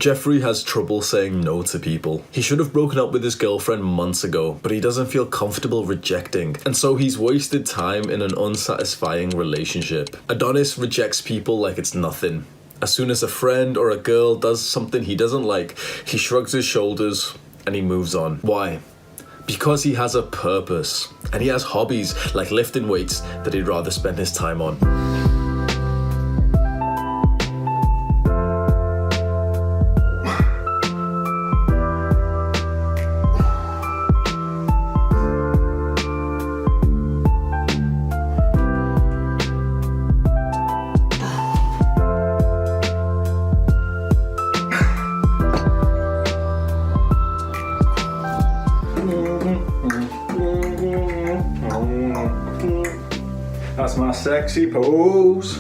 Jeffrey has trouble saying no to people. He should have broken up with his girlfriend months ago, but he doesn't feel comfortable rejecting, and so he's wasted time in an unsatisfying relationship. Adonis rejects people like it's nothing. As soon as a friend or a girl does something he doesn't like, he shrugs his shoulders and he moves on. Why? Because he has a purpose, and he has hobbies like lifting weights that he'd rather spend his time on. That's my sexy pose.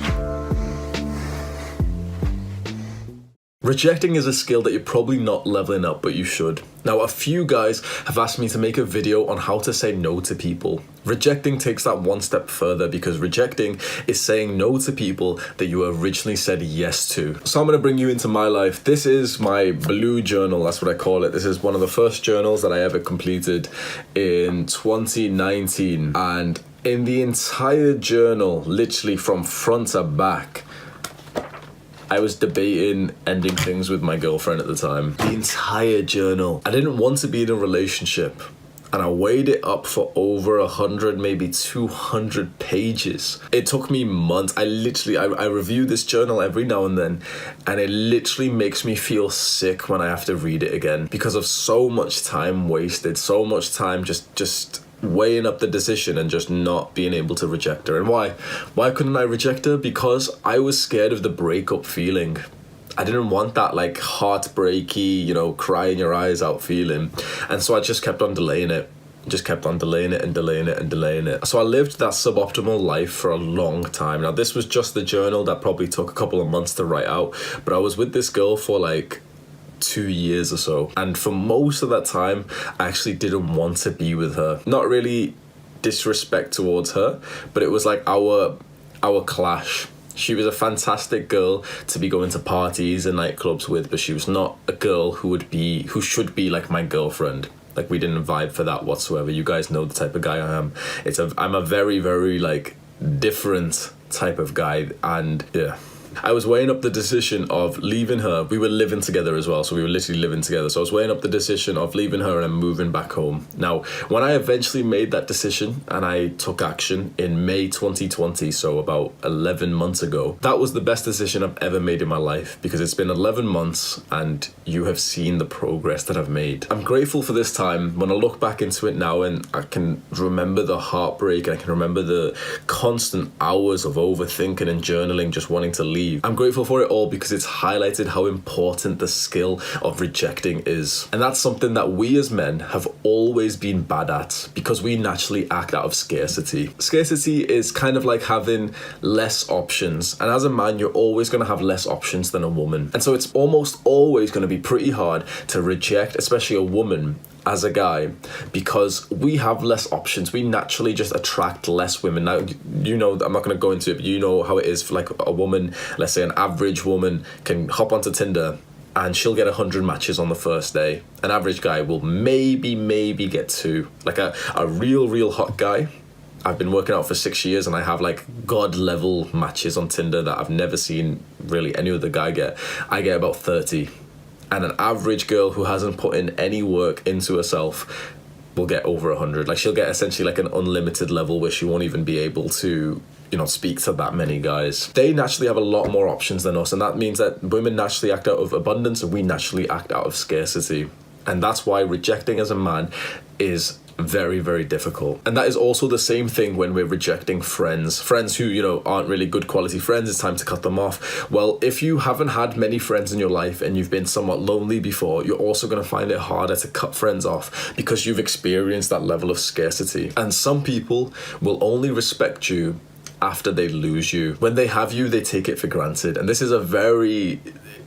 Rejecting is a skill that you're probably not leveling up, but you should. Now, a few guys have asked me to make a video on how to say no to people. Rejecting takes that one step further, because rejecting is saying no to people that you originally said yes to. So I'm going to bring you into my life. This is my blue journal, that's what I call it. This is one of the first journals that I ever completed in 2019. And in the entire journal, literally from front to back, I was debating ending things with my girlfriend at the time. The entire journal. I didn't want to be in a relationship, and I weighed it up for over 100, maybe 200 pages. It took me months. I review this journal every now and then, and it literally makes me feel sick when I have to read it again, because of so much time wasted, so much time just weighing up the decision and just not being able to reject her. And why couldn't I reject her? Because I was scared of the breakup feeling. I didn't want that like heartbreaky, crying your eyes out feeling. And so I just kept on delaying it. Just kept on delaying it and delaying it and delaying it. So I lived that suboptimal life for a long time. Now, this was just the journal that probably took a couple of months to write out, but I was with this girl for like 2 years or so, and for most of that time I actually didn't want to be with her. Not really disrespect towards her, but it was like our clash. She was a fantastic girl to be going to parties and nightclubs with, but she was not a girl who should be like my girlfriend. Like, we didn't vibe for that whatsoever. You guys know the type of guy I am. I'm a very, very like different type of guy, and yeah. I was weighing up the decision of leaving her. We were living together as well, so we were literally living together. So I was weighing up the decision of leaving her and moving back home. Now, when I eventually made that decision and I took action in May 2020, so about 11 months ago, that was the best decision I've ever made in my life, because it's been 11 months and you have seen the progress that I've made. I'm grateful for this time. When I look back into it now, and I can remember the heartbreak, and I can remember the constant hours of overthinking and journaling, just wanting to leave. I'm grateful for it all, because it's highlighted how important the skill of rejecting is. And that's something that we as men have always been bad at, because we naturally act out of scarcity. Scarcity is kind of like having less options. And as a man, you're always going to have less options than a woman. And so it's almost always going to be pretty hard to reject, especially a woman, as a guy, because we have less options. We naturally just attract less women. Now, I'm not going to go into it, but you know how it is for like a woman. Let's say an average woman can hop onto Tinder and she'll get 100 matches on the first day. An average guy will maybe get 2. Like a real hot guy. I've been working out for 6 years, and I have like god level matches on Tinder that I've never seen really any other guy get. I get about 30. And an average girl who hasn't put in any work into herself will get over 100. Like, she'll get essentially like an unlimited level where she won't even be able to, speak to that many guys. They naturally have a lot more options than us, and that means that women naturally act out of abundance and we naturally act out of scarcity. And that's why rejecting as a man is very, very difficult. And that is also the same thing when we're rejecting friends who aren't really good quality friends. It's time to cut them off. Well, if you haven't had many friends in your life and you've been somewhat lonely before, you're also going to find it harder to cut friends off, because you've experienced that level of scarcity. And some people will only respect you after they lose you. When they have you, they take it for granted. And this is a very,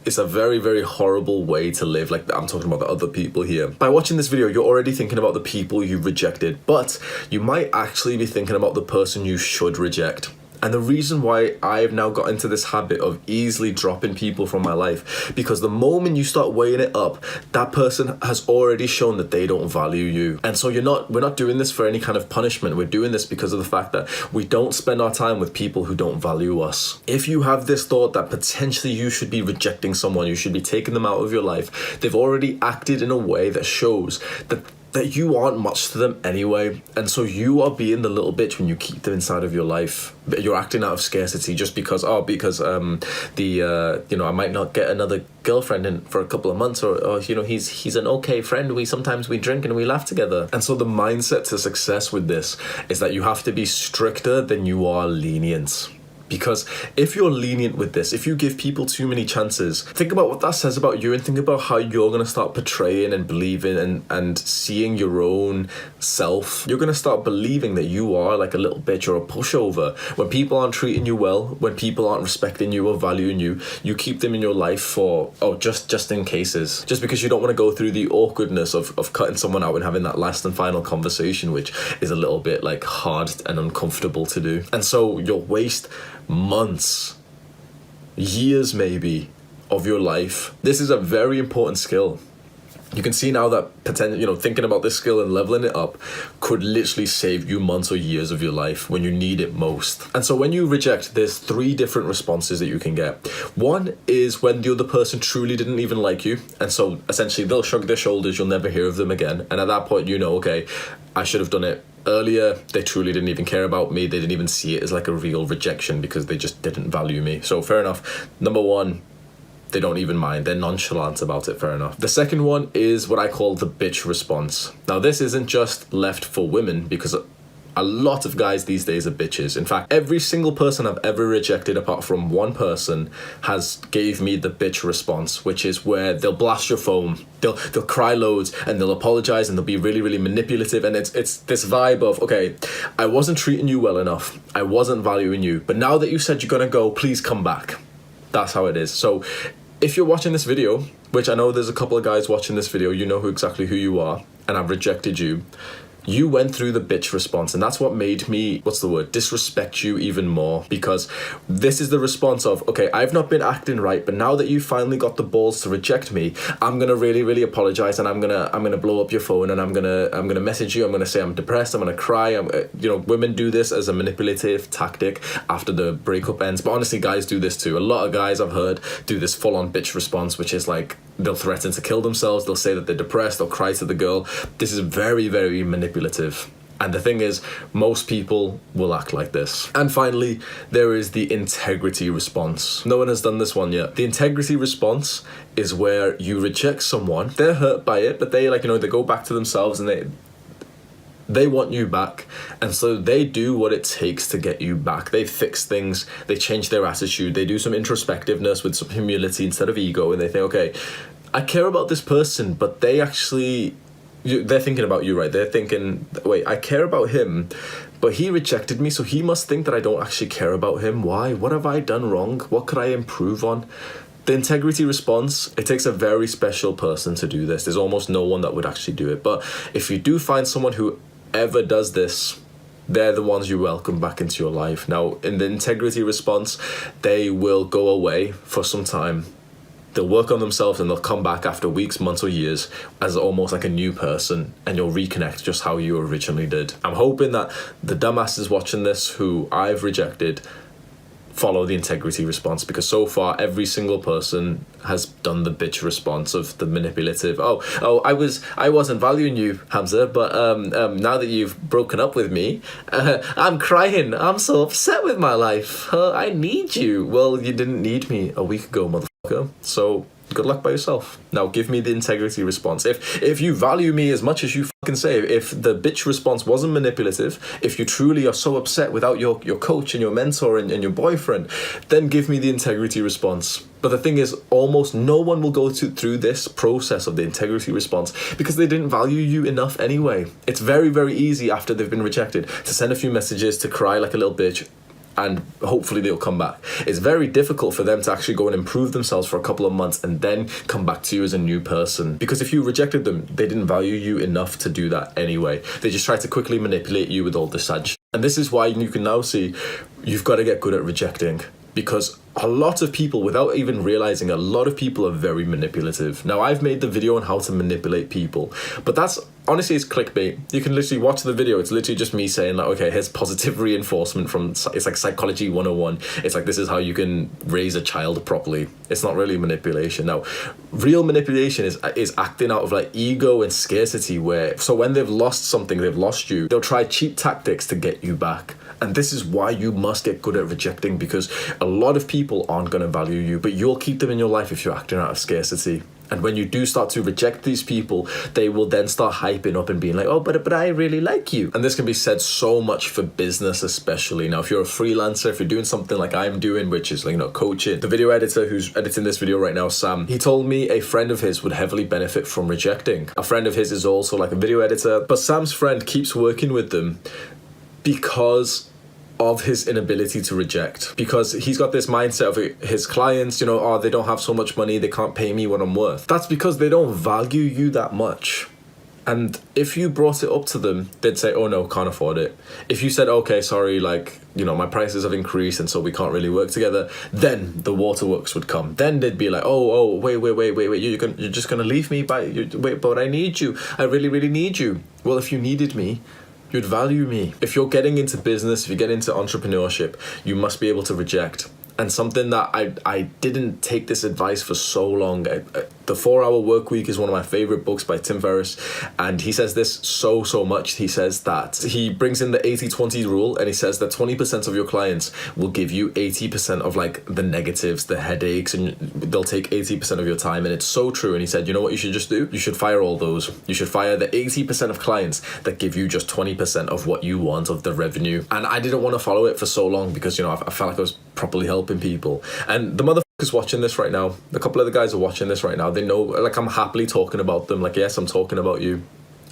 very horrible way to live. Like, I'm talking about the other people here. By watching this video, you're already thinking about the people you rejected, but you might actually be thinking about the person you should reject. And the reason why I've now got into this habit of easily dropping people from my life, because the moment you start weighing it up, that person has already shown that they don't value you. And so we're not doing this for any kind of punishment. We're doing this because of the fact that we don't spend our time with people who don't value us. If you have this thought that potentially you should be rejecting someone, you should be taking them out of your life, they've already acted in a way that shows that you aren't much to them anyway, and so you are being the little bitch when you keep them inside of your life. You're acting out of scarcity just because I might not get another girlfriend in for a couple of months, or he's an okay friend. Sometimes we drink and we laugh together. And so the mindset to success with this is that you have to be stricter than you are lenient. Because if you're lenient with this, if you give people too many chances, think about what that says about you, and think about how you're going to start portraying and believing and seeing your own self. You're going to start believing that you are like a little bitch or a pushover. When people aren't treating you well, when people aren't respecting you or valuing you, you keep them in your life for, just in cases. Just because you don't want to go through the awkwardness of cutting someone out and having that last and final conversation, which is a little bit like hard and uncomfortable to do. And so you'll waste months, years maybe, of your life. This is a very important skill. You can see now that thinking about this skill and leveling it up could literally save you months or years of your life when you need it most. And so when you reject, there's 3 different responses that you can get. One is when the other person truly didn't even like you, and so essentially they'll shrug their shoulders, you'll never hear of them again. And at that point, okay, I should have done it earlier. They truly didn't even care about me. They didn't even see it as like a real rejection because they just didn't value me. So fair enough. Number 1, they don't even mind. They're nonchalant about it. Fair enough. The second one is what I call the bitch response. Now, this isn't just left for women, because a lot of guys these days are bitches. In fact, every single person I've ever rejected, apart from one person, has gave me the bitch response, which is where they'll blast your phone, they'll cry loads, and they'll apologize, and they'll be really, really manipulative. And it's this vibe of, okay, I wasn't treating you well enough, I wasn't valuing you, but now that you said you're gonna go, please come back. That's how it is. So if you're watching this video, which I know there's a couple of guys watching this video, you know exactly who you are, and I've rejected you. You went through the bitch response, and that's what made me, disrespect you even more, because this is the response of, okay, I've not been acting right, but now that you finally got the balls to reject me, I'm gonna really, really apologize, and I'm gonna blow up your phone, and I'm gonna message you, I'm gonna say I'm depressed, I'm gonna cry. Women do this as a manipulative tactic after the breakup ends, but honestly, guys do this too. A lot of guys I've heard do this full-on bitch response, which is like, they'll threaten to kill themselves, they'll say that they're depressed, they'll cry to the girl. This is very, very manipulative. And the thing is, most people will act like this. And finally, there is the integrity response. No one has done this one yet. The integrity response is where you reject someone, they're hurt by it, but they they go back to themselves and they want you back, and so they do what it takes to get you back. They fix things, they change their attitude, they do some introspectiveness with some humility instead of ego, and they think, okay, I care about this person, but they're thinking about you, right? They're thinking, wait, I care about him, but he rejected me, so he must think that I don't actually care about him. Why? What have I done wrong? What could I improve on? The integrity response, it takes a very special person to do this. There's almost no one that would actually do it. But if you do find someone who ever does this, they're the ones you welcome back into your life. Now, in the integrity response, they will go away for some time. They'll work on themselves, and they'll come back after weeks, months, or years as almost like a new person, and you'll reconnect just how you originally did. I'm hoping that the dumbasses watching this who I've rejected follow the integrity response, because so far every single person has done the bitch response of the manipulative, I wasn't valuing you, Hamza, but now that you've broken up with me, I'm crying, I'm so upset with my life, I need you. Well, you didn't need me a week ago, motherfucker, so good luck by yourself. Now give me the integrity response. If you value me as much as you fucking say, if the bitch response wasn't manipulative, if you truly are so upset without your coach and your mentor and your boyfriend, then give me the integrity response. But the thing is, almost no one will go through this process of the integrity response because they didn't value you enough anyway. It's very, very easy after they've been rejected to send a few messages, to cry like a little bitch, and hopefully they'll come back. It's very difficult for them to actually go and improve themselves for a couple of months and then come back to you as a new person. Because if you rejected them, they didn't value you enough to do that anyway. They just tried to quickly manipulate you with all this sad shit. And this is why you can now see you've got to get good at rejecting. Because a lot of people, without even realizing, a lot of people are very manipulative. Now, I've made the video on how to manipulate people, but that's, honestly, it's clickbait. You can literally watch the video. It's literally just me saying, like, okay, here's positive reinforcement from, it's like psychology 101. It's like, this is how you can raise a child properly. It's not really manipulation. Now, real manipulation is acting out of like ego and scarcity, where, so when they've lost something, they've lost you, they'll try cheap tactics to get you back. And this is why you must get good at rejecting, because a lot of people aren't going to value you, but you'll keep them in your life if you're acting out of scarcity. And when you do start to reject these people, they will then start hyping up and being like, oh, but I really like you. And this can be said so much for business, especially. Now, if you're a freelancer, if you're doing something like I'm doing, which is, like, you know, coaching, the video editor who's editing this video right now, Sam, he told me a friend of his would heavily benefit from rejecting. A friend of his is also like a video editor, but Sam's friend keeps working with them because of his inability to reject, because he's got this mindset of his clients, you know, oh, they don't have so much money, they can't pay me what I'm worth. That's because they don't value you that much. And if you brought it up to them, they'd say, oh no, can't afford it. If you said, okay, sorry, like, you know, my prices have increased and so we can't really work together, then the waterworks would come. Then they'd be like, oh, wait, you're just gonna leave me? Wait, but I need you. I really, really need you. Well, if you needed me, you'd value me. If you're getting into business, if you get into entrepreneurship, you must be able to reject. And something that I didn't take this advice for so long. The 4-Hour Workweek is one of my favorite books by Tim Ferriss, and he says this so much. He says that he brings in the 80-20 rule, and he says that 20% of your clients will give you 80% of like the negatives, the headaches, and they'll take 80% of your time. And it's so true. And he said, you know what you should just do? You should fire all those. You should fire the 80% of clients that give you just 20% of what you want of the revenue. And I didn't want to follow it for so long because, you know, I felt like I was properly helping people. And the motherfuckers watching this right now, a couple of the guys are watching this right now, they know, like, I'm happily talking about them. Like, yes, I'm talking about you.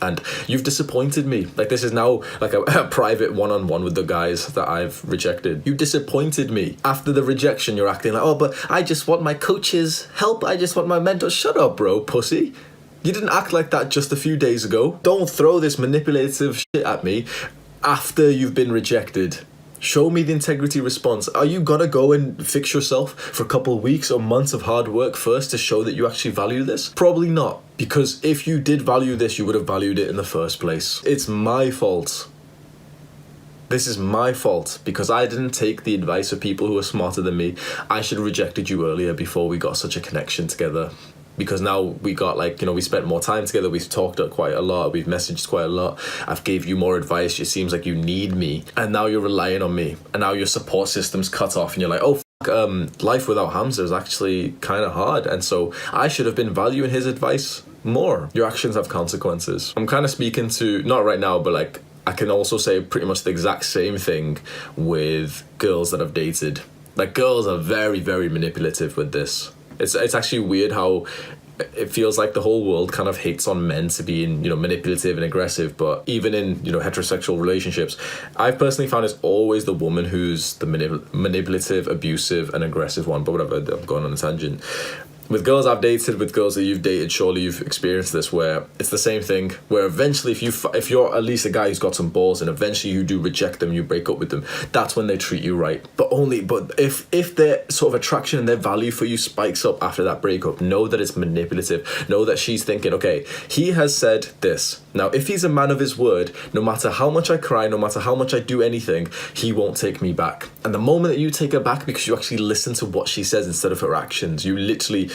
And you've disappointed me. Like, this is now like a private one-on-one with the guys that I've rejected. You disappointed me. After the rejection, you're acting like, oh, but I just want my coach's help. I just want my mentor. Shut up, bro, pussy. You didn't act like that just a few days ago. Don't throw this manipulative shit at me after you've been rejected. Show me the integrity response. Are you gonna go and fix yourself for a couple of weeks or months of hard work first to show that you actually value this? Probably not, because if you did value this, you would have valued it in the first place. It's my fault. This is my fault because I didn't take the advice of people who are smarter than me. I should have rejected you earlier before we got such a connection together. Because now we got, like, you know, we spent more time together, we've talked quite a lot, we've messaged quite a lot, I've gave you more advice, it seems like you need me, and now you're relying on me, and now your support system's cut off, and you're like, oh, life without Hamza is actually kind of hard, and so I should have been valuing his advice more. Your actions have consequences. I'm kind of speaking to, not right now, but like, I can also say pretty much the exact same thing with girls that I've dated. Like, girls are very, very manipulative with this. It's actually weird how it feels like the whole world kind of hates on men to being, you know, manipulative and aggressive, but even in, you know, heterosexual relationships, I've personally found it's always the woman who's the manipulative, abusive, and aggressive one. But whatever, I'm going on a tangent. With girls I've dated, with girls that you've dated, surely you've experienced this, where it's the same thing, where eventually if you're at least a guy who's got some balls and eventually you do reject them, you break up with them, that's when they treat you right. But if their sort of attraction and their value for you spikes up after that breakup, know that it's manipulative. Know that she's thinking, okay, he has said this. Now, if he's a man of his word, no matter how much I cry, no matter how much I do anything, he won't take me back. And the moment that you take her back because you actually listen to what she says instead of her actions, you literally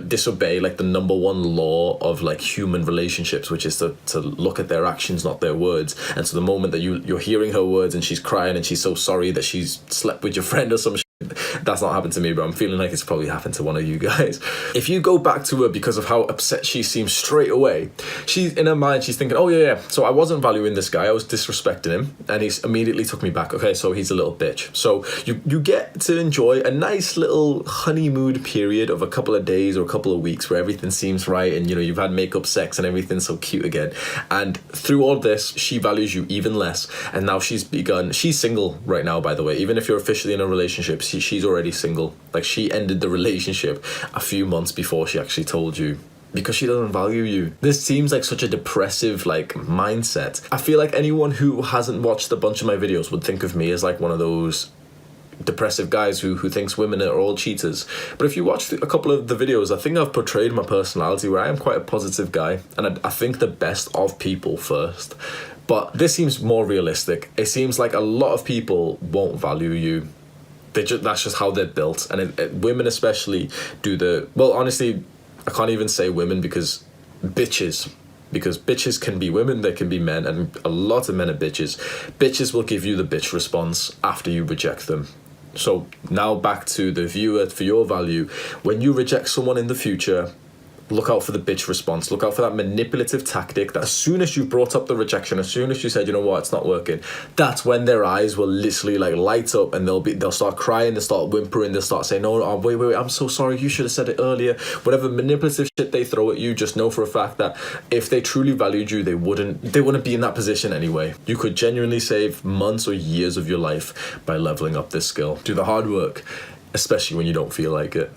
disobey like the number one law of like human relationships, which is to look at their actions, not their words. And so the moment that you're hearing her words and she's crying and she's so sorry that she's slept with your friend or some shit, that's not happened to me, but I'm feeling like it's probably happened to one of you guys. If you go back to her because of how upset she seems straight away, she's in her mind, she's thinking, oh yeah, so I wasn't valuing this guy, I was disrespecting him, and he's immediately took me back. Okay, so he's a little bitch. So you get to enjoy a nice little honeymoon period of a couple of days or a couple of weeks where everything seems right, and you know, you've had makeup sex and everything's so cute again. And through all this, she values you even less, and now she's single right now, by the way. Even if you're officially in a relationship, she's already single. Like, she ended the relationship a few months before she actually told you, because she doesn't value you. This seems like such a depressive like mindset. I feel like anyone who hasn't watched a bunch of my videos would think of me as like one of those depressive guys who thinks women are all cheaters. But if you watch a couple of the videos, I think I've portrayed my personality where I am quite a positive guy, and I think the best of people first. But this seems more realistic. It seems like a lot of people won't value you. That's just how they're built. And women especially well, honestly, I can't even say women because bitches can be women, they can be men, and a lot of men are bitches. Bitches will give you the bitch response after you reject them. So now back to the viewer, for your value. When you reject someone in the future, look out for the bitch response. Look out for that manipulative tactic that as soon as you brought up the rejection, as soon as you said, you know what, it's not working, that's when their eyes will literally like light up, and they'll start crying, they'll start whimpering, they'll start saying, oh, wait, I'm so sorry, you should have said it earlier. Whatever manipulative shit they throw at you, just know for a fact that if they truly valued you, they wouldn't be in that position anyway. You could genuinely save months or years of your life by leveling up this skill. Do the hard work, especially when you don't feel like it.